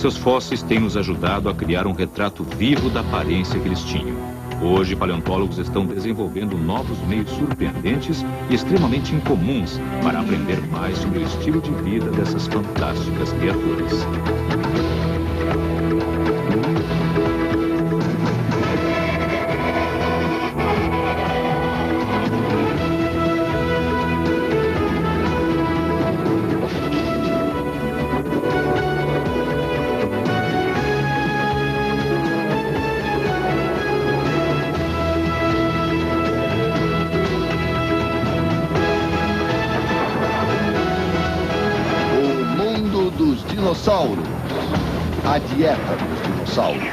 Seus fósseis têm nos ajudado a criar um retrato vivo da aparência que eles tinham. Hoje, paleontólogos estão desenvolvendo novos meios surpreendentes e extremamente incomuns para aprender mais sobre o estilo de vida dessas fantásticas criaturas. Dinossauros. A dieta dos dinossauros.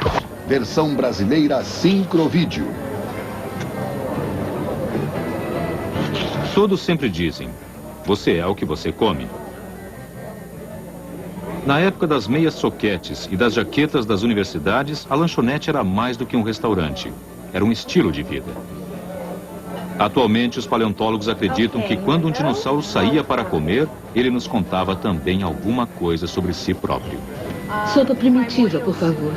Versão brasileira Sincrovídeo. Todos sempre dizem, você é o que você come. Na época das meias soquetes e das jaquetas das universidades, a lanchonete era mais do que um restaurante. Era um estilo de vida. Atualmente, os paleontólogos acreditam que quando um dinossauro saía para comer, ele nos contava também alguma coisa sobre si próprio. Sopa primitiva, por favor.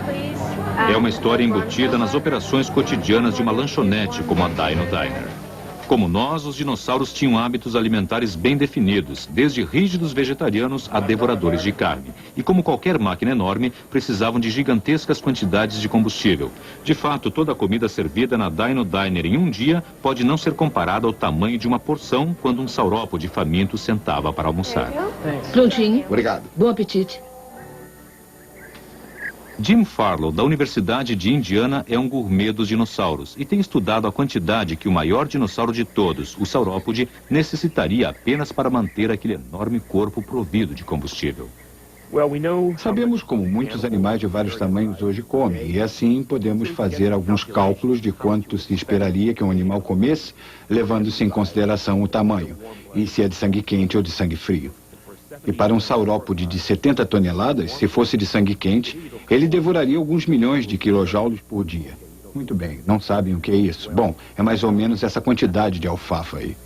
É uma história embutida nas operações cotidianas de uma lanchonete como a Dino Diner. Como nós, os dinossauros tinham hábitos alimentares bem definidos, desde rígidos vegetarianos a devoradores de carne. E como qualquer máquina enorme, precisavam de gigantescas quantidades de combustível. De fato, toda a comida servida na Dino Diner em um dia pode não ser comparada ao tamanho de uma porção quando um saurópode faminto sentava para almoçar. Prontinho. Obrigado. Bom apetite. Jim Farlow, da Universidade de Indiana, é um gourmet dos dinossauros e tem estudado a quantidade que o maior dinossauro de todos, o saurópode, necessitaria apenas para manter aquele enorme corpo provido de combustível. Sabemos como muitos animais de vários tamanhos hoje comem, e assim podemos fazer alguns cálculos de quanto se esperaria que um animal comesse, levando-se em consideração o tamanho, e se é de sangue quente ou de sangue frio. E para um saurópode de 70 toneladas, se fosse de sangue quente, ele devoraria alguns milhões de quilojoules por dia. Muito bem, não sabem o que é isso? Bom, é mais ou menos essa quantidade de alfafa aí.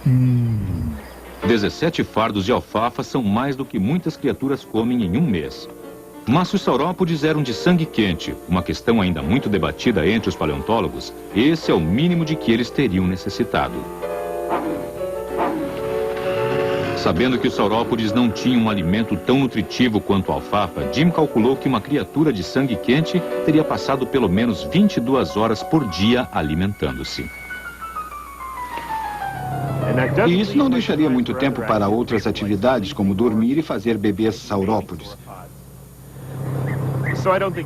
Hum. 17 fardos de alfafa são mais do que muitas criaturas comem em um mês. Mas se os saurópodes eram de sangue quente, uma questão ainda muito debatida entre os paleontólogos, esse é o mínimo de que eles teriam necessitado. Sabendo que os saurópodes não tinham um alimento tão nutritivo quanto a alfafa, Jim calculou que uma criatura de sangue quente teria passado pelo menos 22 horas por dia alimentando-se. E isso não deixaria muito tempo para outras atividades, como dormir e fazer bebês saurópodes.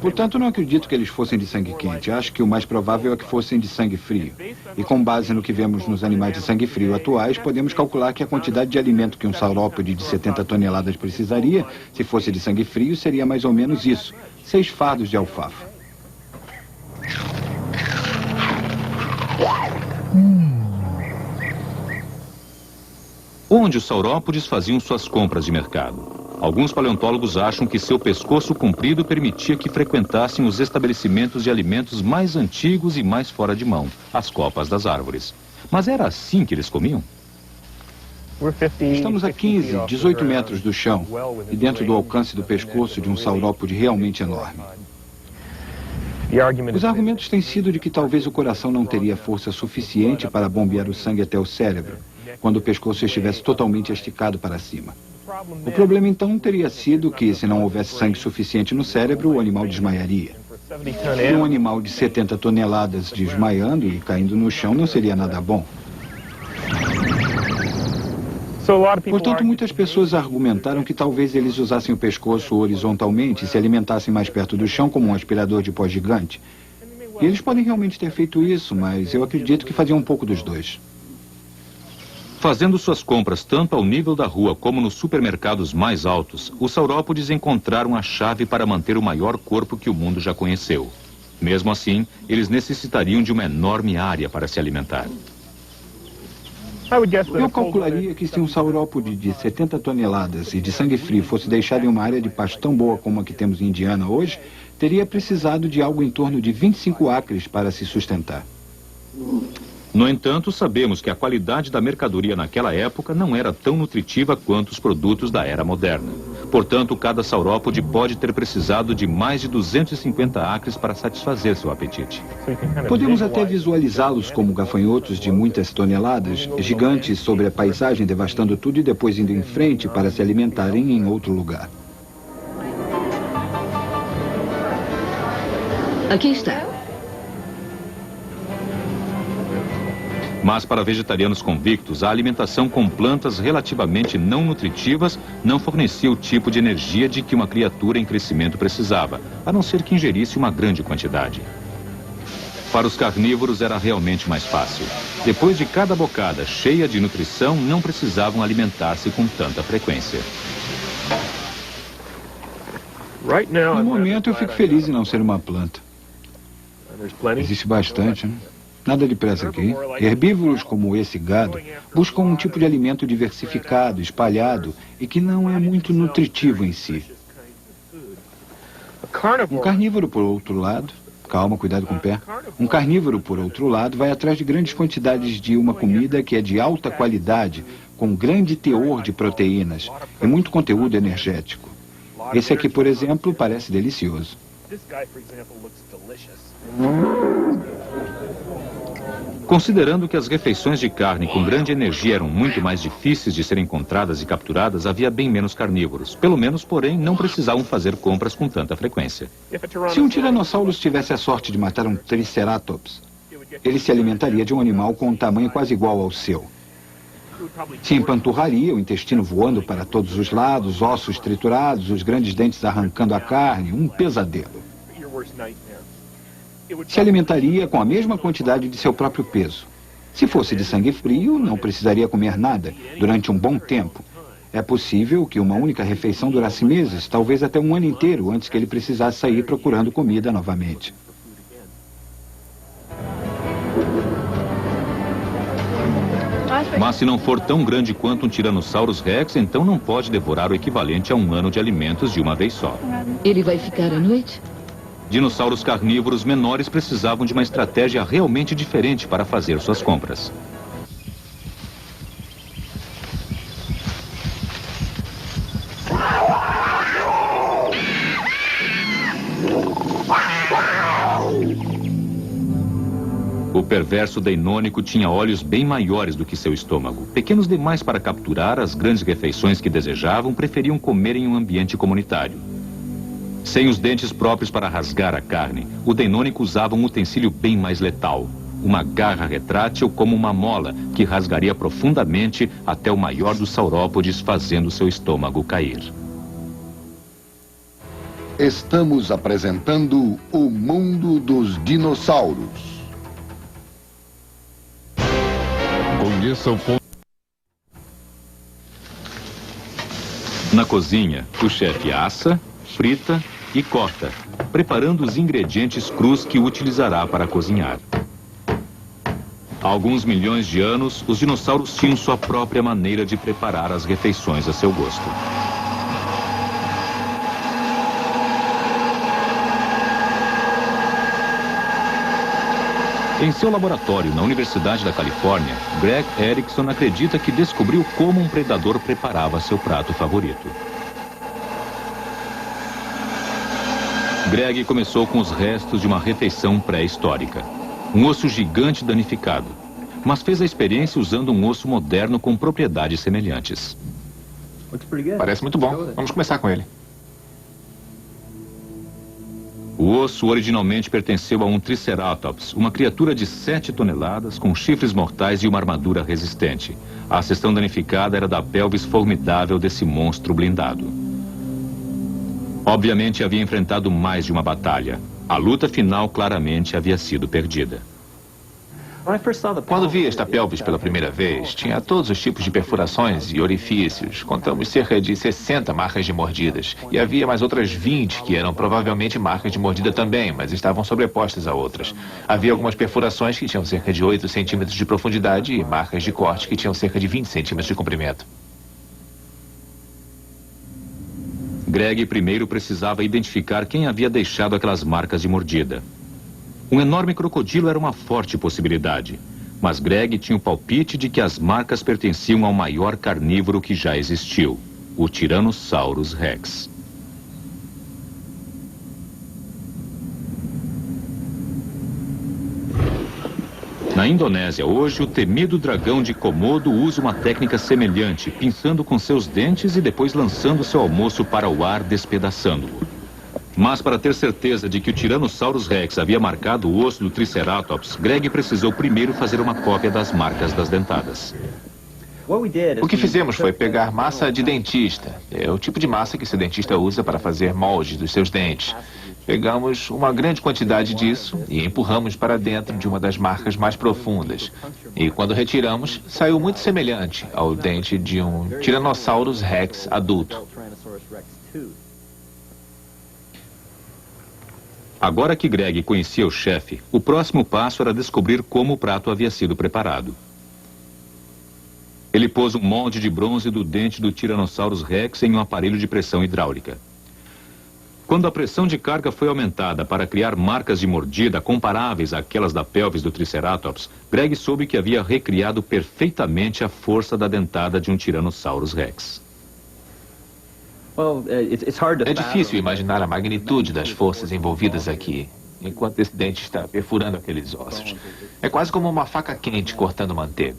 Portanto, não acredito que eles fossem de sangue quente. Acho que o mais provável é que fossem de sangue frio. E com base no que vemos nos animais de sangue frio atuais, podemos calcular que a quantidade de alimento que um saurópode de 70 toneladas precisaria, se fosse de sangue frio, seria mais ou menos isso: 6 fardos de alfafa. Onde os saurópodes faziam suas compras de mercado? Alguns paleontólogos acham que seu pescoço comprido permitia que frequentassem os estabelecimentos de alimentos mais antigos e mais fora de mão, as copas das árvores. Mas era assim que eles comiam? Estamos a 15, 18 metros do chão e dentro do alcance do pescoço de um saurópode realmente enorme. Os argumentos têm sido de que talvez o coração não teria força suficiente para bombear o sangue até o cérebro, quando o pescoço estivesse totalmente esticado para cima. O problema então teria sido que, se não houvesse sangue suficiente no cérebro, o animal desmaiaria. E um animal de 70 toneladas desmaiando e caindo no chão não seria nada bom. Portanto, muitas pessoas argumentaram que talvez eles usassem o pescoço horizontalmente e se alimentassem mais perto do chão como um aspirador de pó gigante. E eles podem realmente ter feito isso, mas eu acredito que faziam um pouco dos dois. Fazendo suas compras tanto ao nível da rua como nos supermercados mais altos, os saurópodes encontraram a chave para manter o maior corpo que o mundo já conheceu. Mesmo assim, eles necessitariam de uma enorme área para se alimentar. Eu calcularia que se um saurópode de 70 toneladas e de sangue frio fosse deixado em uma área de pasto tão boa como a que temos em Indiana hoje, teria precisado de algo em torno de 25 acres para se sustentar. No entanto, sabemos que a qualidade da mercadoria naquela época não era tão nutritiva quanto os produtos da era moderna. Portanto, cada saurópode pode ter precisado de mais de 250 acres para satisfazer seu apetite. Podemos até visualizá-los como gafanhotos de muitas toneladas, gigantes sobre a paisagem, devastando tudo e depois indo em frente para se alimentarem em outro lugar. Aqui está. Mas para vegetarianos convictos, a alimentação com plantas relativamente não nutritivas não fornecia o tipo de energia de que uma criatura em crescimento precisava, a não ser que ingerisse uma grande quantidade. Para os carnívoros era realmente mais fácil. Depois de cada bocada cheia de nutrição, não precisavam alimentar-se com tanta frequência. No momento eu fico feliz em não ser uma planta. Existe bastante, né? Nada depressa aqui. Herbívoros como esse gado buscam um tipo de alimento diversificado, espalhado e que não é muito nutritivo em si. Um carnívoro, por outro lado... Calma, cuidado com o pé. Um carnívoro, por outro lado, vai atrás de grandes quantidades de uma comida que é de alta qualidade, com grande teor de proteínas e muito conteúdo energético. Esse aqui, por exemplo, parece delicioso. Considerando que as refeições de carne com grande energia eram muito mais difíceis de serem encontradas e capturadas, havia bem menos carnívoros. Pelo menos, porém, não precisavam fazer compras com tanta frequência. Se um tiranossauro tivesse a sorte de matar um triceratops, ele se alimentaria de um animal com um tamanho quase igual ao seu. Se empanturraria, o intestino voando para todos os lados, ossos triturados, os grandes dentes arrancando a carne, um pesadelo. Se alimentaria com a mesma quantidade de seu próprio peso. Se fosse de sangue frio, não precisaria comer nada durante um bom tempo. É possível que uma única refeição durasse meses, talvez até um ano inteiro, antes que ele precisasse sair procurando comida novamente. Mas se não for tão grande quanto um Tyrannosaurus Rex, então não pode devorar o equivalente a um ano de alimentos de uma vez só. Ele vai ficar à noite? Dinossauros carnívoros menores precisavam de uma estratégia realmente diferente para fazer suas compras. O perverso deinônico tinha olhos bem maiores do que seu estômago. Pequenos demais para capturar as grandes refeições que desejavam, preferiam comer em um ambiente comunitário. Sem os dentes próprios para rasgar a carne, o deinônico usava um utensílio bem mais letal. Uma garra retrátil como uma mola, que rasgaria profundamente até o maior dos saurópodes, fazendo seu estômago cair. Estamos apresentando o mundo dos dinossauros. Conheça o ponto. Na cozinha, o chefe assa, frita e corta, preparando os ingredientes crus que utilizará para cozinhar. Há alguns milhões de anos, os dinossauros tinham sua própria maneira de preparar as refeições a seu gosto. Em seu laboratório na Universidade da Califórnia, Greg Erickson acredita que descobriu como um predador preparava seu prato favorito. Greg começou com os restos de uma refeição pré-histórica. Um osso gigante danificado. Mas fez a experiência usando um osso moderno com propriedades semelhantes. Parece muito bom. Vamos começar com ele. O osso originalmente pertenceu a um Triceratops, uma criatura de 7 toneladas, com chifres mortais e uma armadura resistente. A seção danificada era da pelvis formidável desse monstro blindado. Obviamente havia enfrentado mais de uma batalha. A luta final claramente havia sido perdida. Quando vi esta pelvis pela primeira vez, tinha todos os tipos de perfurações e orifícios. Contamos cerca de 60 marcas de mordidas. E havia mais outras 20 que eram provavelmente marcas de mordida também, mas estavam sobrepostas a outras. Havia algumas perfurações que tinham cerca de 8 centímetros de profundidade e marcas de corte que tinham cerca de 20 centímetros de comprimento. Greg primeiro precisava identificar quem havia deixado aquelas marcas de mordida. Um enorme crocodilo era uma forte possibilidade, mas Greg tinha o palpite de que as marcas pertenciam ao maior carnívoro que já existiu, o Tyrannosaurus Rex. Na Indonésia hoje, o temido dragão de Komodo usa uma técnica semelhante, pinçando com seus dentes e depois lançando seu almoço para o ar, despedaçando-o. Mas para ter certeza de que o Tyrannosaurus Rex havia marcado o osso do Triceratops, Greg precisou primeiro fazer uma cópia das marcas das dentadas. O que fizemos foi pegar massa de dentista. É o tipo de massa que esse dentista usa para fazer moldes dos seus dentes. Pegamos uma grande quantidade disso e empurramos para dentro de uma das marcas mais profundas. E quando retiramos, saiu muito semelhante ao dente de um Tyrannosaurus Rex adulto. Agora que Greg conhecia o chefe, o próximo passo era descobrir como o prato havia sido preparado. Ele pôs um molde de bronze do dente do Tyrannosaurus Rex em um aparelho de pressão hidráulica. Quando a pressão de carga foi aumentada para criar marcas de mordida comparáveis àquelas da pelvis do Triceratops, Greg soube que havia recriado perfeitamente a força da dentada de um Tyrannosaurus Rex. É difícil imaginar a magnitude das forças envolvidas aqui, enquanto esse dente está perfurando aqueles ossos. É quase como uma faca quente cortando manteiga.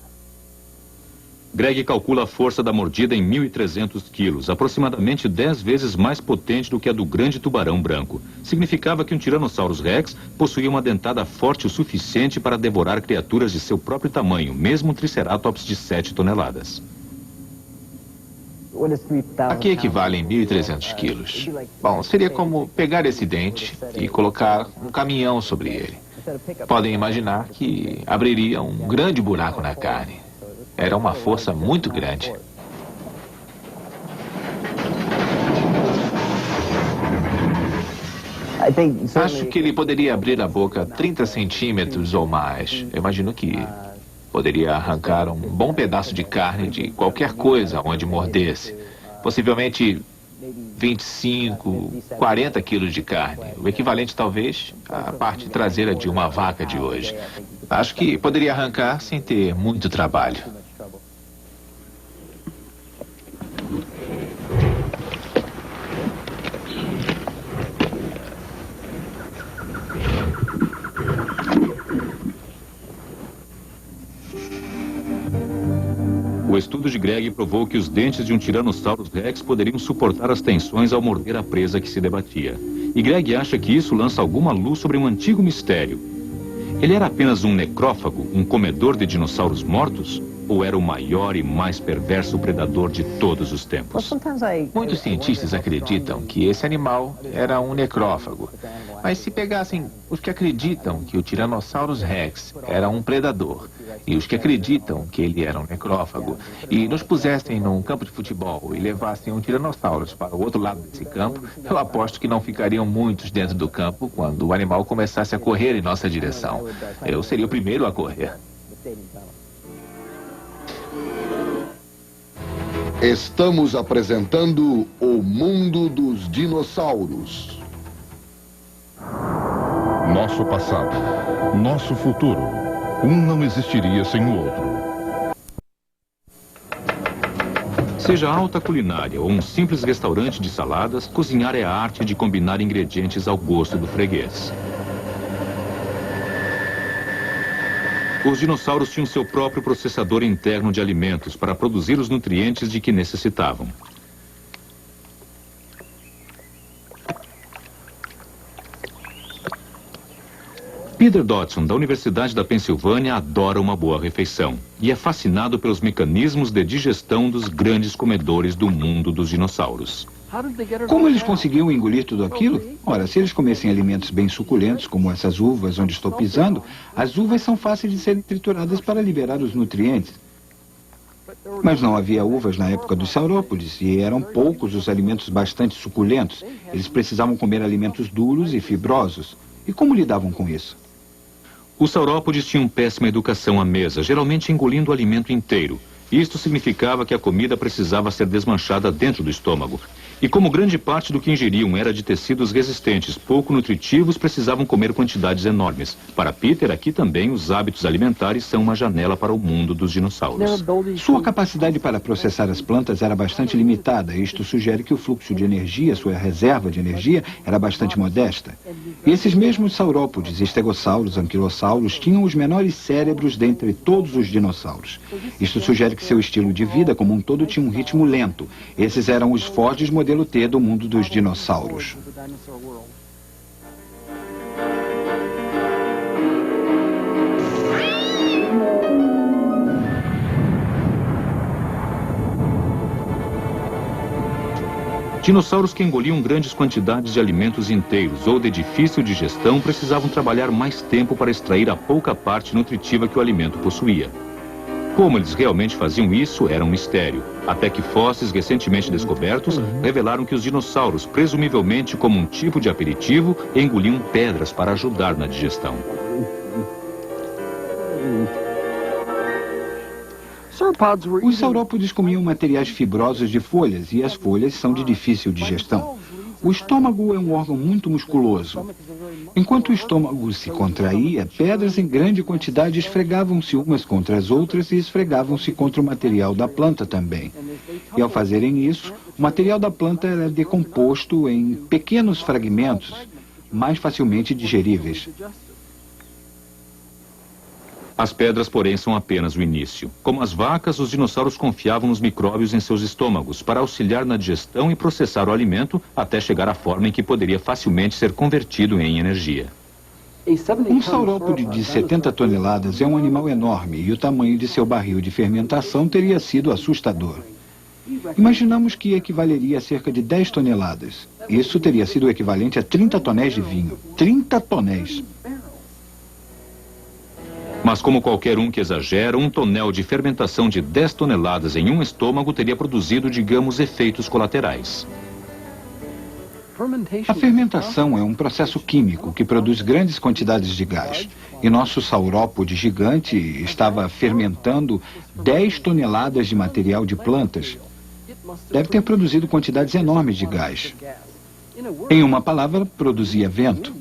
Greg calcula a força da mordida em 1.300 quilos, aproximadamente 10 vezes mais potente do que a do grande tubarão branco. Significava que um Tyrannosaurus Rex possuía uma dentada forte o suficiente para devorar criaturas de seu próprio tamanho, mesmo um Triceratops de 7 toneladas. A que equivalem 1.300 quilos? Bom, seria como pegar esse dente e colocar um caminhão sobre ele. Podem imaginar que abriria um grande buraco na carne. Era uma força muito grande. Acho que ele poderia abrir a boca 30 centímetros ou mais. Eu imagino que poderia arrancar um bom pedaço de carne de qualquer coisa onde mordesse. Possivelmente 25, 40 quilos de carne. O equivalente, talvez, à parte traseira de uma vaca de hoje. Acho que poderia arrancar sem ter muito trabalho. O estudo de Greg provou que os dentes de um Tyrannosaurus Rex poderiam suportar as tensões ao morder a presa que se debatia. E Greg acha que isso lança alguma luz sobre um antigo mistério. Ele era apenas um necrófago, um comedor de dinossauros mortos? Ou era o maior e mais perverso predador de todos os tempos? Muitos cientistas acreditam que esse animal era um necrófago. Mas se pegassem os que acreditam que o Tyrannosaurus Rex era um predador e os que acreditam que ele era um necrófago e nos pusessem num campo de futebol e levassem um Tyrannosaurus para o outro lado desse campo, eu aposto que não ficariam muitos dentro do campo quando o animal começasse a correr em nossa direção. Eu seria o primeiro a correr. Estamos apresentando o mundo dos dinossauros. Nosso passado, nosso futuro. Um não existiria sem o outro. Seja alta culinária ou um simples restaurante de saladas, cozinhar é a arte de combinar ingredientes ao gosto do freguês. Os dinossauros tinham seu próprio processador interno de alimentos para produzir os nutrientes de que necessitavam. Peter Dodson, da Universidade da Pensilvânia, adora uma boa refeição e é fascinado pelos mecanismos de digestão dos grandes comedores do mundo dos dinossauros. Como eles conseguiam engolir tudo aquilo? Ora, se eles comessem alimentos bem suculentos, como essas uvas onde estou pisando, as uvas são fáceis de serem trituradas para liberar os nutrientes. Mas não havia uvas na época dos saurópodes e eram poucos os alimentos bastante suculentos. Eles precisavam comer alimentos duros e fibrosos. E como lidavam com isso? Os saurópodes tinham péssima educação à mesa, geralmente engolindo o alimento inteiro. Isto significava que a comida precisava ser desmanchada dentro do estômago. E como grande parte do que ingeriam era de tecidos resistentes, pouco nutritivos, precisavam comer quantidades enormes. Para Peter, aqui também os hábitos alimentares são uma janela para o mundo dos dinossauros. Sua capacidade para processar as plantas era bastante limitada. Isto sugere que o fluxo de energia, sua reserva de energia, era bastante modesta. E esses mesmos saurópodes, estegossauros, anquilossauros, tinham os menores cérebros dentre todos os dinossauros. Isto sugere que seu estilo de vida como um todo tinha um ritmo lento. Esses eram os Fords modelo T do mundo dos dinossauros. Dinossauros que engoliam grandes quantidades de alimentos inteiros ou de difícil digestão precisavam trabalhar mais tempo para extrair a pouca parte nutritiva que o alimento possuía. Como eles realmente faziam isso era um mistério, até que fósseis recentemente descobertos revelaram que os dinossauros, presumivelmente como um tipo de aperitivo, engoliam pedras para ajudar na digestão. Os saurópodes comiam materiais fibrosos de folhas e as folhas são de difícil digestão. O estômago é um órgão muito musculoso. Enquanto o estômago se contraía, pedras em grande quantidade esfregavam-se umas contra as outras e esfregavam-se contra o material da planta também. E ao fazerem isso, o material da planta era decomposto em pequenos fragmentos, mais facilmente digeríveis. As pedras, porém, são apenas o início. Como as vacas, os dinossauros confiavam nos micróbios em seus estômagos para auxiliar na digestão e processar o alimento até chegar à forma em que poderia facilmente ser convertido em energia. Um saurópode de 70 toneladas é um animal enorme e o tamanho de seu barril de fermentação teria sido assustador. Imaginamos que equivaleria a cerca de 10 toneladas. Isso teria sido o equivalente a 30 tonéis de vinho. 30 tonéis! Mas como qualquer um que exagera, um tonel de fermentação de 10 toneladas em um estômago teria produzido, digamos, efeitos colaterais. A fermentação é um processo químico que produz grandes quantidades de gás. E nosso saurópode gigante estava fermentando 10 toneladas de material de plantas. Deve ter produzido quantidades enormes de gás. Em uma palavra, produzia vento.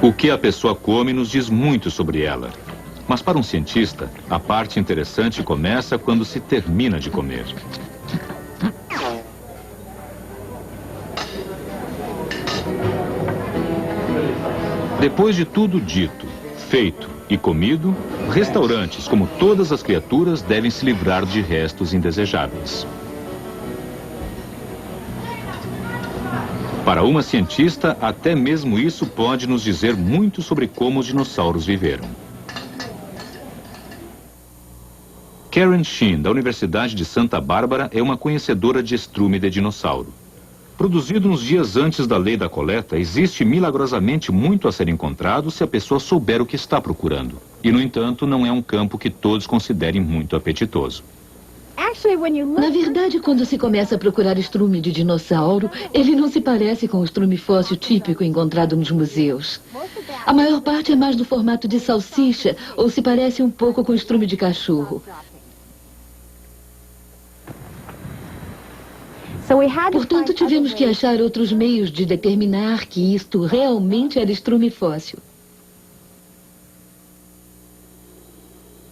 O que a pessoa come nos diz muito sobre ela. Mas para um cientista, a parte interessante começa quando se termina de comer. Depois de tudo dito, feito e comido, restaurantes, como todas as criaturas, devem se livrar de restos indesejáveis. Para uma cientista, até mesmo isso pode nos dizer muito sobre como os dinossauros viveram. Karen Sheen, da Universidade de Santa Bárbara, é uma conhecedora de estrume de dinossauro. Produzido nos dias antes da lei da coleta, existe milagrosamente muito a ser encontrado se a pessoa souber o que está procurando. E, no entanto, não é um campo que todos considerem muito apetitoso. Na verdade, quando se começa a procurar estrume de dinossauro, ele não se parece com o estrume fóssil típico encontrado nos museus. A maior parte é mais do formato de salsicha ou se parece um pouco com estrume de cachorro. Portanto, tivemos que achar outros meios de determinar que isto realmente era estrume fóssil.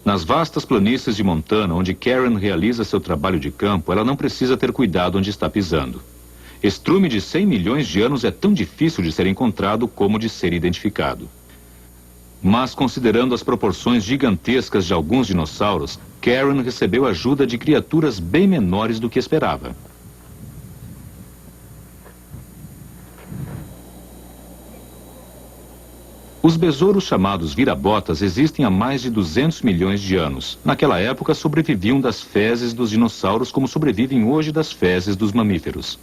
Nas vastas planícies de Montana, onde Karen realiza seu trabalho de campo, ela não precisa ter cuidado onde está pisando. Estrume de 100 milhões de anos é tão difícil de ser encontrado como de ser identificado. Mas, considerando as proporções gigantescas de alguns dinossauros, Karen recebeu ajuda de criaturas bem menores do que esperava. Os besouros chamados vira-botas existem há mais de 200 milhões de anos. Naquela época, sobreviviam das fezes dos dinossauros como sobrevivem hoje das fezes dos mamíferos.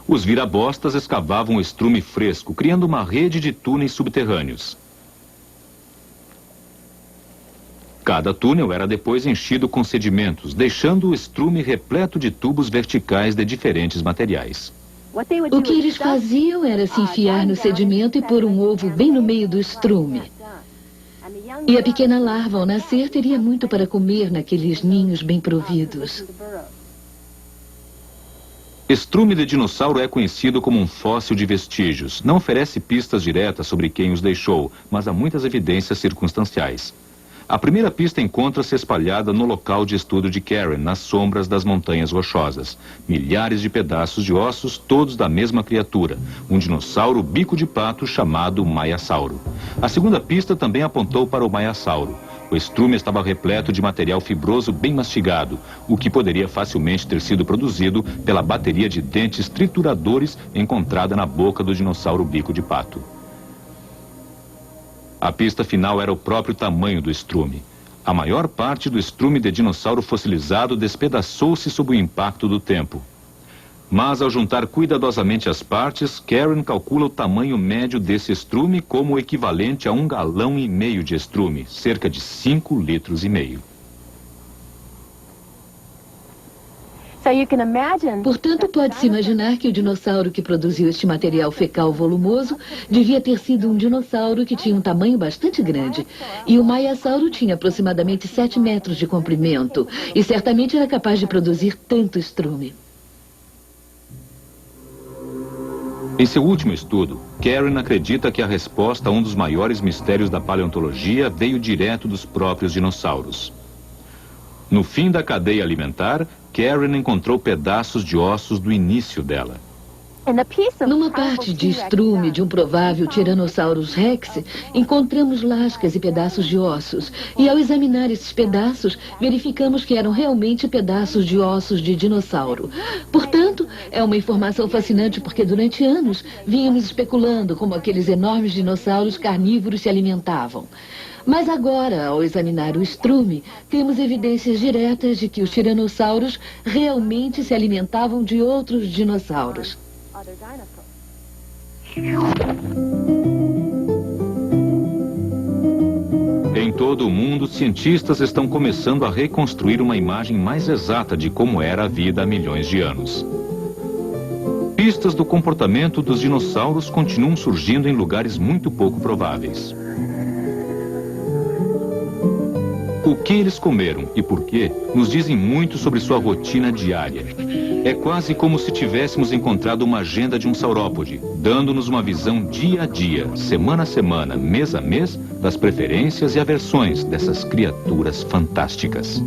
Os vira-botas escavavam o estrume fresco, criando uma rede de túneis subterrâneos. Cada túnel era depois enchido com sedimentos, deixando o estrume repleto de tubos verticais de diferentes materiais. O que eles faziam era se enfiar no sedimento e pôr um ovo bem no meio do estrume. E a pequena larva, ao nascer, teria muito para comer naqueles ninhos bem providos. Estrume de dinossauro é conhecido como um fóssil de vestígios. Não oferece pistas diretas sobre quem os deixou, mas há muitas evidências circunstanciais. A primeira pista encontra-se espalhada no local de estudo de Karen, nas sombras das montanhas rochosas. Milhares de pedaços de ossos, todos da mesma criatura, um dinossauro bico de pato chamado Maiasauro. A segunda pista também apontou para o Maiasauro. O estrume estava repleto de material fibroso bem mastigado, o que poderia facilmente ter sido produzido pela bateria de dentes trituradores encontrada na boca do dinossauro bico de pato. A pista final era o próprio tamanho do estrume. A maior parte do estrume de dinossauro fossilizado despedaçou-se sob o impacto do tempo. Mas ao juntar cuidadosamente as partes, Karen calcula o tamanho médio desse estrume como o equivalente a 1,5 galão de estrume, cerca de 5,5 litros. Portanto, pode-se imaginar que o dinossauro que produziu este material fecal volumoso devia ter sido um dinossauro que tinha um tamanho bastante grande. E o Maiasauro tinha aproximadamente 7 metros de comprimento e certamente era capaz de produzir tanto estrume. Em seu último estudo, Karen acredita que a resposta a um dos maiores mistérios da paleontologia veio direto dos próprios dinossauros. No fim da cadeia alimentar, Karen encontrou pedaços de ossos do início dela. Numa parte de estrume de um provável Tyrannosaurus Rex, encontramos lascas e pedaços de ossos. E ao examinar esses pedaços, verificamos que eram realmente pedaços de ossos de dinossauro. Portanto, é uma informação fascinante porque durante anos vínhamos especulando como aqueles enormes dinossauros carnívoros se alimentavam. Mas agora, ao examinar o estrume, temos evidências diretas de que os tiranossauros realmente se alimentavam de outros dinossauros. Em todo o mundo, cientistas estão começando a reconstruir uma imagem mais exata de como era a vida há milhões de anos. Pistas do comportamento dos dinossauros continuam surgindo em lugares muito pouco prováveis. O que eles comeram e por quê nos dizem muito sobre sua rotina diária. É quase como se tivéssemos encontrado uma agenda de um saurópode, dando-nos uma visão dia a dia, semana a semana, mês a mês, das preferências e aversões dessas criaturas fantásticas.